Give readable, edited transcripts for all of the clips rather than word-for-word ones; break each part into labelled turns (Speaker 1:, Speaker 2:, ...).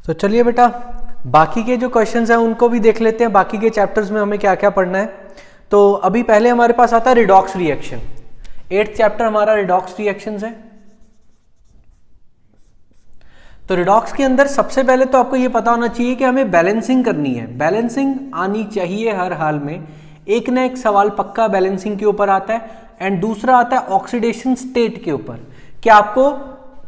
Speaker 1: तो चलिए बेटा बाकी के जो क्वेश्चंस हैं उनको भी देख लेते हैं, बाकी के चैप्टर्स में हमें क्या क्या पढ़ना है। तो अभी पहले हमारे पास आता है रिडॉक्स रिएक्शन। 8th चैप्टर हमारा रिडॉक्स रिएक्शंस है। तो रिडॉक्स के अंदर सबसे पहले तो आपको ये पता होना चाहिए कि हमें बैलेंसिंग करनी है, बैलेंसिंग आनी चाहिए हर हाल में। एक ना एक सवाल पक्का बैलेंसिंग के ऊपर आता है, एंड दूसरा आता है ऑक्सीडेशन स्टेट के ऊपर, कि आपको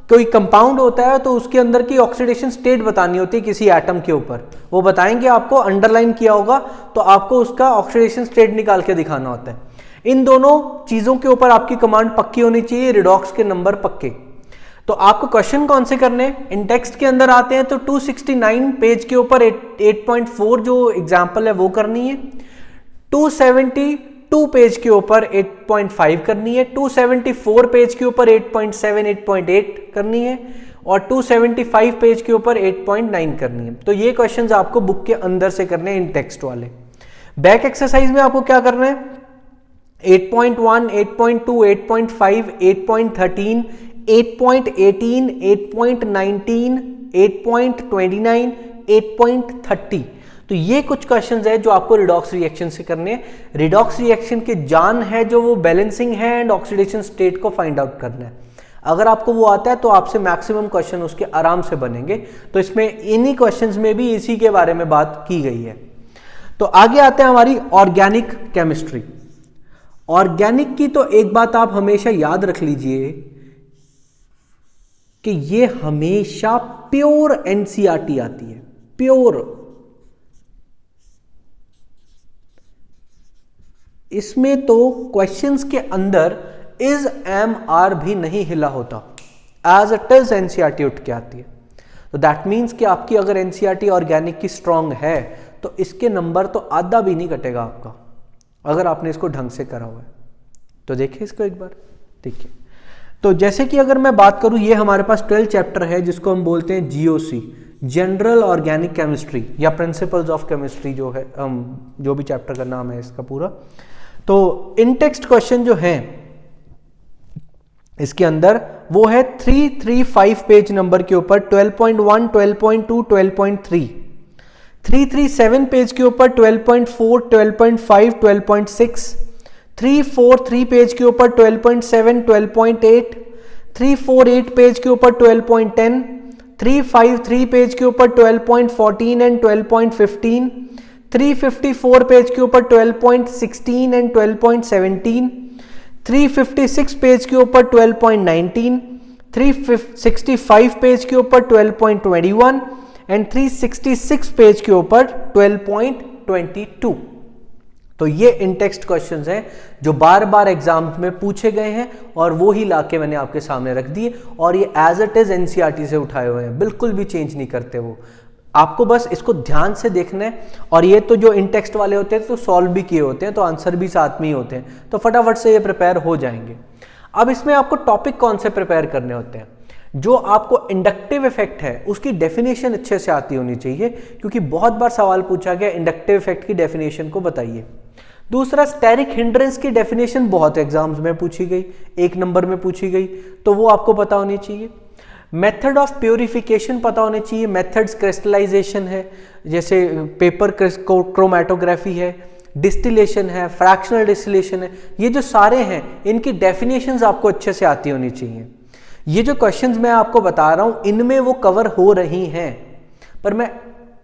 Speaker 1: कोई कंपाउंड होता है तो उसके अंदर की ऑक्सीडेशन स्टेट बतानी होती है किसी एटम के ऊपर, वो बताएंगे आपको, अंडरलाइन किया होगा, तो आपको उसका ऑक्सीडेशन स्टेट निकाल के दिखाना होता है। इन दोनों चीजों के ऊपर आपकी कमांड पक्की होनी चाहिए, रिडॉक्स के नंबर पक्के। तो आपको क्वेश्चन कौन से करने, इन टेक्स्ट के अंदर आते हैं तो 269 पेज के ऊपर 8.4 जो एग्जाम्पल है वो करनी है, 272 पेज के ऊपर 8.5 करनी है, 274 पेज के ऊपर 8.7 8.8 करनी है, और 275 पेज के ऊपर 8.9 करनी है। तो ये क्वेश्चंस आपको बुक के अंदर से करने हैं, इन टेक्स्ट वाले। बैक एक्सरसाइज में आपको क्या करना है, 8.1 8.2 8.5 8.13 8.18 8.19 8.29 8.30, तो ये कुछ क्वेश्चंस है जो आपको रिडॉक्स रिएक्शन से करने हैं। रिडॉक्स रिएक्शन के जान है जो वो बैलेंसिंग है एंड ऑक्सीडेशन स्टेट को फाइंड आउट करना है। अगर आपको वो आता है तो आपसे मैक्सिमम क्वेश्चन उसके आराम से बनेंगे। तो इसमें इन्हीं क्वेश्चंस में भी इसी के बारे में बात की गई है। तो आगे आते हैं हमारी ऑर्गेनिक केमिस्ट्री। ऑर्गेनिक की तो एक बात आप हमेशा याद रख लीजिए कि ये हमेशा प्योर एनसीईआरटी आती है, प्योर। इसमें तो क्वेश्चंस के अंदर इज एम आर भी नहीं हिला होता, एज इट इज एनसीईआरटी उठ के आती है। तो दैट मीन्स कि आपकी अगर एनसीईआरटी ऑर्गेनिक की स्ट्रांग है तो इसके नंबर तो आधा भी नहीं कटेगा आपका, अगर आपने इसको ढंग से करा हुआ है। तो देखिए इसको एक बार देखिए। तो जैसे कि अगर मैं बात करूं, ये हमारे पास 12 चैप्टर है जिसको हम बोलते हैं जीओसी, जनरल ऑर्गेनिक केमिस्ट्री या प्रिंसिपल्स ऑफ केमिस्ट्री, जो है जो भी चैप्टर का नाम है इसका पूरा। तो इन टेक्स्ट क्वेश्चन जो हैं इसके अंदर वो है 335 पेज नंबर के ऊपर 12.1 12.2 12.3, 337 पेज के ऊपर 12.4 12.5 12.6, 343 पेज के ऊपर 12.7 12.8, 348 पेज के ऊपर 12.10, 353 पेज के ऊपर 12.14 एंड 12.15, 354 पेज के ऊपर 12.16 एंड 12.17, 356 पेज के ऊपर 12.19, 365 पेज के ऊपर 12.21 एंड 366 पेज के ऊपर 12.22। तो ये इन टेक्स्ट क्वेश्चंस हैं जो बार बार एग्जाम में पूछे गए हैं और वो ही लाके मैंने आपके सामने रख दिए, और ये एज इट इज एनसीईआरटी से उठाए हुए हैं, बिल्कुल भी चेंज नहीं करते वो। आपको बस इसको ध्यान से देखना है। और ये तो जो इन टेक्स्ट वाले होते हैं तो सॉल्व भी किए होते हैं, तो आंसर भी साथ में ही होते हैं, तो फटाफट से ये प्रिपेयर हो जाएंगे। अब इसमें आपको टॉपिक कौन से प्रिपेयर करने होते हैं, जो आपको इंडक्टिव इफेक्ट है उसकी डेफिनेशन अच्छे से आती होनी चाहिए, क्योंकि बहुत बार सवाल पूछा गया इंडक्टिव इफेक्ट की डेफिनेशन को बताइए। दूसरा, स्टेरिक हिंड्रेंस की डेफिनेशन बहुत एग्जाम्स में पूछी गई, 1 नंबर में पूछी गई, तो वो आपको पता होनी चाहिए। मेथड ऑफ प्योरिफिकेशन पता होने चाहिए, मेथड्स क्रिस्टलाइजेशन है, जैसे पेपर क्रोमेटोग्राफी है, डिस्टिलेशन है, फ्रैक्शनल डिस्टिलेशन है, ये जो सारे हैं इनकी डेफिनेशंस आपको अच्छे से आती होनी चाहिए। ये जो क्वेश्चंस मैं आपको बता रहा हूं इनमें वो कवर हो रही हैं, पर मैं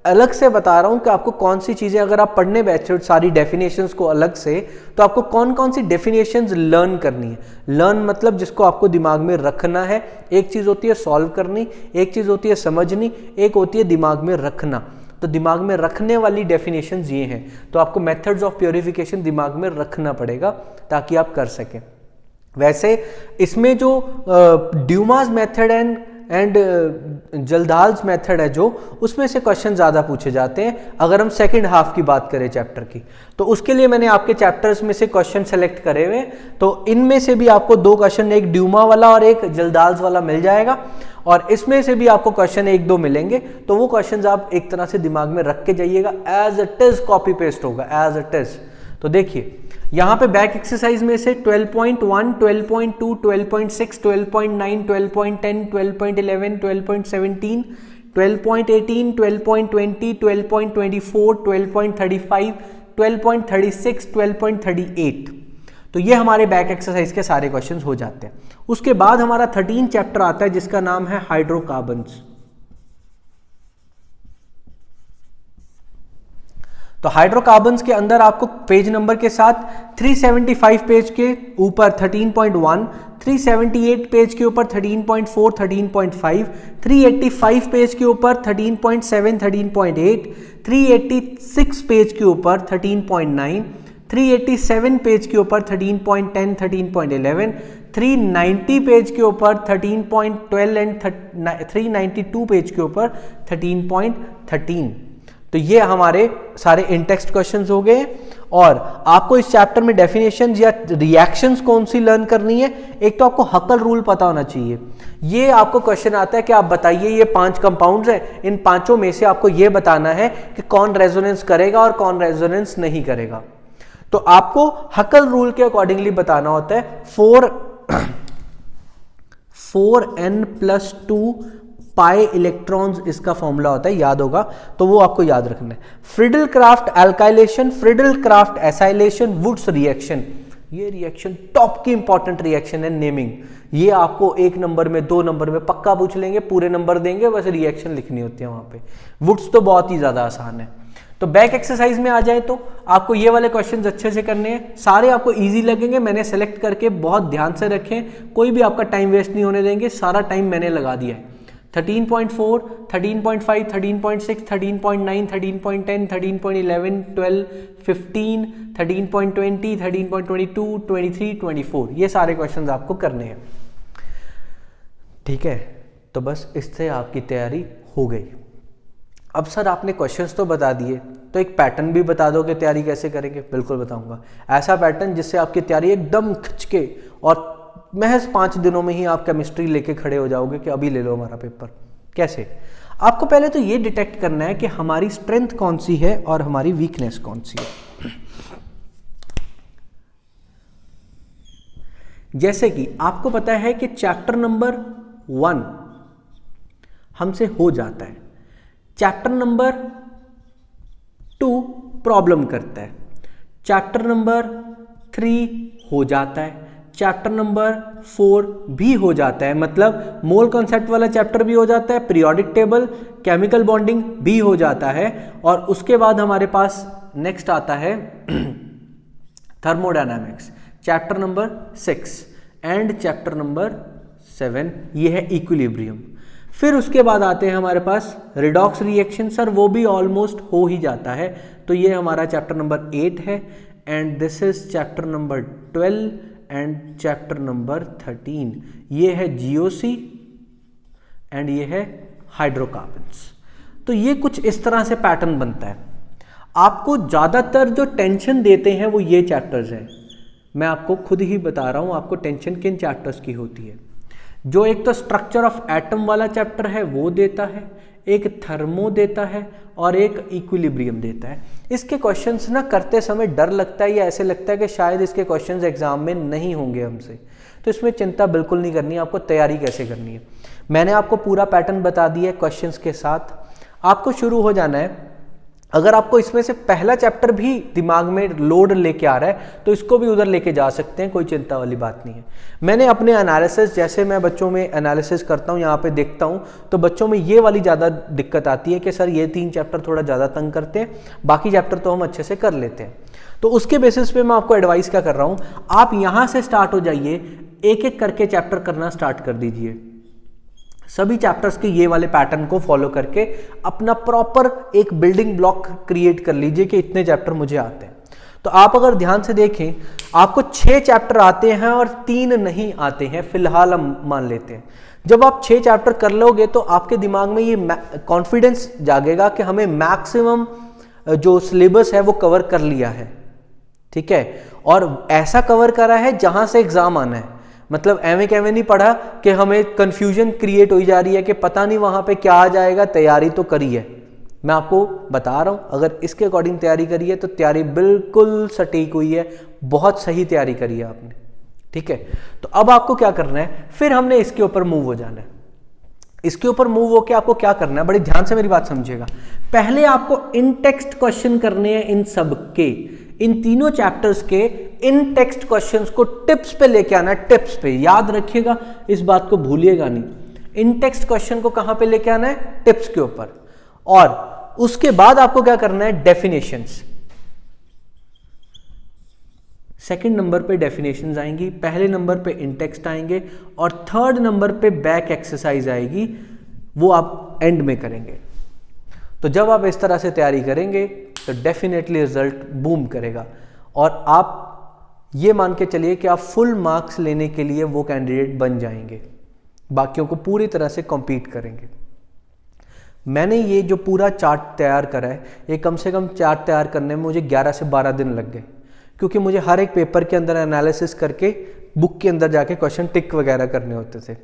Speaker 1: अलग से बता रहा हूं कि आपको कौन सी चीजें, अगर आप पढ़ने बैठे हो सारी डेफिनेशंस को अलग से, तो आपको कौन कौन सी डेफिनेशंस लर्न करनी है। लर्न मतलब जिसको आपको दिमाग में रखना है। एक चीज होती है सॉल्व करनी, एक चीज होती है समझनी, एक होती है दिमाग में रखना। तो दिमाग में रखने वाली डेफिनेशंस ये हैं, तो आपको मेथड्स ऑफ प्योरिफिकेशन दिमाग में रखना पड़ेगा ताकि आप कर सकें। वैसे इसमें जो ड्यूमास मेथड एंड जल्दाल्स मेथड है जो, उसमें से क्वेश्चन ज़्यादा पूछे जाते हैं। अगर हम सेकंड हाफ की बात करें चैप्टर की, तो उसके लिए मैंने आपके चैप्टर्स में से क्वेश्चन सेलेक्ट करे हुए हैं। तो इनमें से भी आपको 2 क्वेश्चन, एक ड्यूमा वाला और एक जल्दाल्स वाला मिल जाएगा, और इसमें से भी आपको क्वेश्चन 1-2 मिलेंगे। तो वो क्वेश्चन आप एक तरह से दिमाग में रख के जाइएगा, as it is copy paste होगा, एज इट इज। तो देखिए यहाँ पे बैक एक्सरसाइज में से 12.1, 12.2, 12.6, 12.9, 12.10, 12.11, 12.17, 12.18, 12.20, 12.24, 12.35, 12.36, 12.38। तो ये हमारे बैक एक्सरसाइज के सारे क्वेश्चंस हो जाते हैं। उसके बाद हमारा 13 चैप्टर आता है जिसका नाम है हाइड्रोकार्बन्स। तो हाइड्रोकार्बन्स के अंदर आपको पेज नंबर के साथ 375 पेज के ऊपर 13.1, 378 पेज के ऊपर 13.4, 13.5, 385 पेज के ऊपर 13.7, 13.8, 386 पेज के ऊपर 13.9, 387 पेज के ऊपर 13.10, 13.11, 390 पेज के ऊपर 13.12 एंड 392 पेज के ऊपर 13.13। तो ये हमारे सारे इनटेक्स्ट क्वेश्चंस हो गए। और आपको इस चैप्टर में डेफिनेशंस या रिएक्शंस कौन सी लर्न करनी है। एक तो आपको हकल रूल पता होना चाहिए। ये आपको क्वेश्चन आता है कि आप बताइए ये 5 कंपाउंड्स हैं, इन पांचों में से आपको ये बताना है कि कौन रेजोनेंस करेगा और कौन रेजोनेंस नहीं करेगा। तो आपको हकल रूल के अकॉर्डिंगली बताना होता है। 4n+2 पाई इलेक्ट्रॉन्स इसका फॉर्मूला होता है, याद होगा, तो वो आपको याद रखना है। Friedel Crafts alkylation, Friedel Crafts acylation, Wurtz reaction, ये रिएक्शन टॉप की इंपॉर्टेंट रिएक्शन है। नेमिंग ये आपको 1 नंबर में 2 नंबर में पक्का पूछ लेंगे, पूरे नंबर देंगे, बस रिएक्शन लिखनी होती है वहां पे। वुड्स तो बहुत ही ज्यादा आसान है। तो बैक एक्सरसाइज में आ जाए तो आपको ये वाले क्वेश्चंस अच्छे से करने हैं, सारे आपको इजी लगेंगे। मैंने सेलेक्ट करके बहुत ध्यान से रखे, कोई भी आपका टाइम वेस्ट नहीं होने देंगे, सारा टाइम मैंने लगा दिया है। 13.4, 13.5, 13.6, 13.9, 13.10, 13.11, 12, 15, 13.20, 13.22, 23, 24, ये सारे क्वेश्चंस आपको करने हैं। ठीक है, तो बस इससे आपकी तैयारी हो गई। अब सर आपने क्वेश्चंस तो बता दिए, तो एक पैटर्न भी बता दो कि तैयारी कैसे करेंगे। बिल्कुल बताऊंगा, ऐसा पैटर्न जिससे आपकी तैयारी एकदम खिंचके और महज 5 दिनों में ही आप केमिस्ट्री लेके खड़े हो जाओगे कि अभी ले लो हमारा पेपर। कैसे? आपको पहले तो ये डिटेक्ट करना है कि हमारी स्ट्रेंथ कौन सी है और हमारी वीकनेस कौन सी है। जैसे कि आपको पता है कि चैप्टर नंबर 1 हमसे हो जाता है, चैप्टर नंबर 2 प्रॉब्लम करता है, चैप्टर नंबर 3 हो जाता है, चैप्टर नंबर 4 भी हो जाता है, मतलब मोल कॉन्सेप्ट वाला चैप्टर भी हो जाता है, पीरियोडिक टेबल, केमिकल बॉन्डिंग भी हो जाता है। और उसके बाद हमारे पास नेक्स्ट आता है thermodynamics, chapter number 6 and chapter number 7, ये है इक्विलिब्रियम। फिर उसके बाद आते हैं हमारे पास रिडॉक्स रिएक्शन, सर वो भी ऑलमोस्ट हो ही जाता है, तो ये हमारा चैप्टर नंबर 8 है। And this is chapter number 12 and chapter number 13, ये है जीओसी एंड ये है हाइड्रोकार्बन्स। तो ये कुछ इस तरह से पैटर्न बनता है। आपको ज़्यादातर जो टेंशन देते हैं वो ये चैप्टर्स हैं। मैं आपको खुद ही बता रहा हूँ आपको टेंशन किन चैप्टर्स की होती है। जो एक तो स्ट्रक्चर ऑफ एटम वाला चैप्टर है वो देता है, एक थर्मो देता है और एक इक्विलिब्रियम देता है। इसके क्वेश्चंस ना करते समय डर लगता है या ऐसे लगता है कि शायद इसके क्वेश्चंस एग्जाम में नहीं होंगे हमसे, तो इसमें चिंता बिल्कुल नहीं करनी है। आपको तैयारी कैसे करनी है मैंने आपको पूरा पैटर्न बता दिया है क्वेश्चंस के साथ। आपको शुरू हो जाना है। अगर आपको इसमें से पहला चैप्टर भी दिमाग में लोड लेके आ रहा है तो इसको भी उधर लेके जा सकते हैं, कोई चिंता वाली बात नहीं है। मैंने अपने एनालिसिस, जैसे मैं बच्चों में एनालिसिस करता हूँ, यहाँ पे देखता हूँ तो बच्चों में ये वाली ज़्यादा दिक्कत आती है कि सर ये 3 चैप्टर थोड़ा ज़्यादा तंग करते हैं, बाकी चैप्टर तो हम अच्छे से कर लेते हैं। तो उसके बेसिस पे मैं आपको एडवाइस क्या कर रहा हूँ, आप यहाँ से स्टार्ट हो जाइए, एक एक करके चैप्टर करना स्टार्ट कर दीजिए। सभी चैप्टर्स के ये वाले पैटर्न को फॉलो करके अपना प्रॉपर एक बिल्डिंग ब्लॉक क्रिएट कर लीजिए कि इतने चैप्टर मुझे आते हैं। तो आप अगर ध्यान से देखें, आपको 6 चैप्टर आते हैं और 3 नहीं आते हैं, फिलहाल हम मान लेते हैं। जब आप 6 चैप्टर कर लोगे तो आपके दिमाग में ये कॉन्फिडेंस जागेगा कि हमें मैक्सिमम जो सिलेबस है वो कवर कर लिया है, ठीक है, और ऐसा कवर करा है जहां से एग्जाम आना है। मतलब एवं नहीं पढ़ा कि हमें कंफ्यूजन क्रिएट हो जा रही है कि पता नहीं वहां पे क्या आ जाएगा, तैयारी तो करी है। मैं आपको बता रहा हूं, अगर इसके अकॉर्डिंग तैयारी करी है तो तैयारी बिल्कुल सटीक हुई है, बहुत सही तैयारी करी है आपने, ठीक है। तो अब आपको क्या करना है, फिर हमने इसके ऊपर मूव हो जाना है। इसके ऊपर मूव होके आपको क्या करना है, बड़ी ध्यान से मेरी बात समझिएगा। पहले आपको इन टेक्स्ट क्वेश्चन करने हैं, इन सब के, इन तीनों चैप्टर्स के इन टेक्स्ट क्वेश्चंस को टिप्स पे लेके आना है, टिप्स पे, याद रखिएगा, इस बात को भूलिएगा नहीं। इन टेक्स्ट क्वेश्चन को कहां पे लेके आना है, टिप्स के ऊपर। और उसके बाद आपको क्या करना है, डेफिनेशंस। सेकंड नंबर पे डेफिनेशंस आएंगी, पहले नंबर पे इन टेक्स्ट आएंगे, और थर्ड नंबर पे बैक एक्सरसाइज आएगी, वो आप एंड में करेंगे। तो जब आप इस तरह से तैयारी करेंगे तो डेफिनेटली रिजल्ट बूम करेगा, और आप ये मान के चलिए कि आप फुल मार्क्स लेने के लिए वो कैंडिडेट बन जाएंगे, बाकियों को पूरी तरह से कॉम्पीट करेंगे। मैंने ये जो पूरा चार्ट तैयार करा है, ये कम से कम चार्ट तैयार करने में मुझे 11 से 12 दिन लग गए, क्योंकि मुझे हर एक पेपर के अंदर एनालिसिस करके बुक के अंदर जाके क्वेश्चन टिक वगैरह करने होते थे।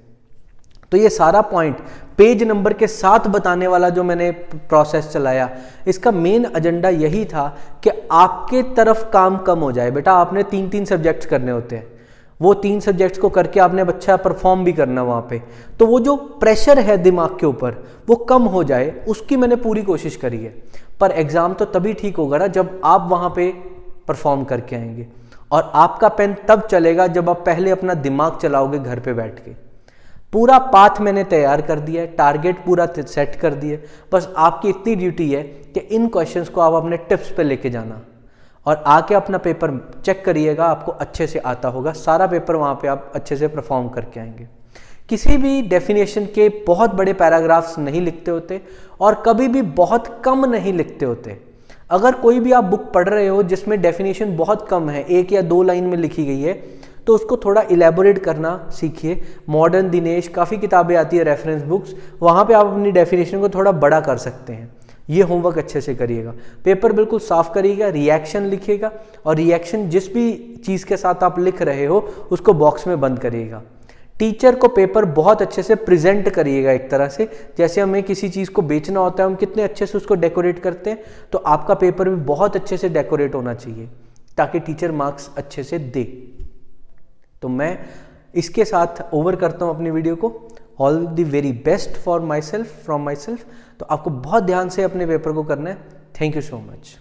Speaker 1: तो ये सारा पॉइंट पेज नंबर के साथ बताने वाला जो मैंने प्रोसेस चलाया, इसका मेन एजेंडा यही था कि आपके तरफ काम कम हो जाए। बेटा आपने 3-3 सब्जेक्ट्स करने होते हैं, वो 3 सब्जेक्ट्स को करके आपने अच्छा परफॉर्म भी करना वहाँ पे, तो वो जो प्रेशर है दिमाग के ऊपर वो कम हो जाए, उसकी मैंने पूरी कोशिश करी है। पर एग्ज़ाम तो तभी ठीक होगा ना जब आप वहाँ पे परफॉर्म करके आएंगे, और आपका पेन तब चलेगा जब आप पहले अपना दिमाग चलाओगे घर पे बैठ के। पूरा पाथ मैंने तैयार कर दिया है, टारगेट पूरा सेट कर दिए, बस आपकी इतनी ड्यूटी है कि इन क्वेश्चंस को आप अपने टिप्स पे लेके जाना, और आके अपना पेपर चेक करिएगा, आपको अच्छे से आता होगा, सारा पेपर वहाँ पे आप अच्छे से परफॉर्म करके आएंगे। किसी भी डेफिनेशन के बहुत बड़े पैराग्राफ्स नहीं लिखते होते, और कभी भी बहुत कम नहीं लिखते होते। अगर कोई भी आप बुक पढ़ रहे हो जिसमें डेफिनेशन बहुत कम है, 1 या 2 लाइन में लिखी गई है, तो उसको थोड़ा इलेबोरेट करना सीखिए। मॉडर्न दिनेश, काफ़ी किताबें आती है रेफरेंस बुक्स, वहाँ पे आप अपनी डेफिनेशन को थोड़ा बड़ा कर सकते हैं। ये होमवर्क अच्छे से करिएगा, पेपर बिल्कुल साफ करिएगा, रिएक्शन लिखिएगा, और रिएक्शन जिस भी चीज़ के साथ आप लिख रहे हो उसको बॉक्स में बंद करिएगा। टीचर को पेपर बहुत अच्छे से प्रेजेंट करिएगा, एक तरह से जैसे हमें किसी चीज़ को बेचना होता है, हम कितने अच्छे से उसको डेकोरेट करते हैं, तो आपका पेपर भी बहुत अच्छे से डेकोरेट होना चाहिए ताकि टीचर मार्क्स अच्छे से दे। तो मैं इसके साथ ओवर करता हूँ अपनी वीडियो को। All the very best for my self, from my self. तो आपको बहुत ध्यान से अपने पेपर को करना है। Thank you so much.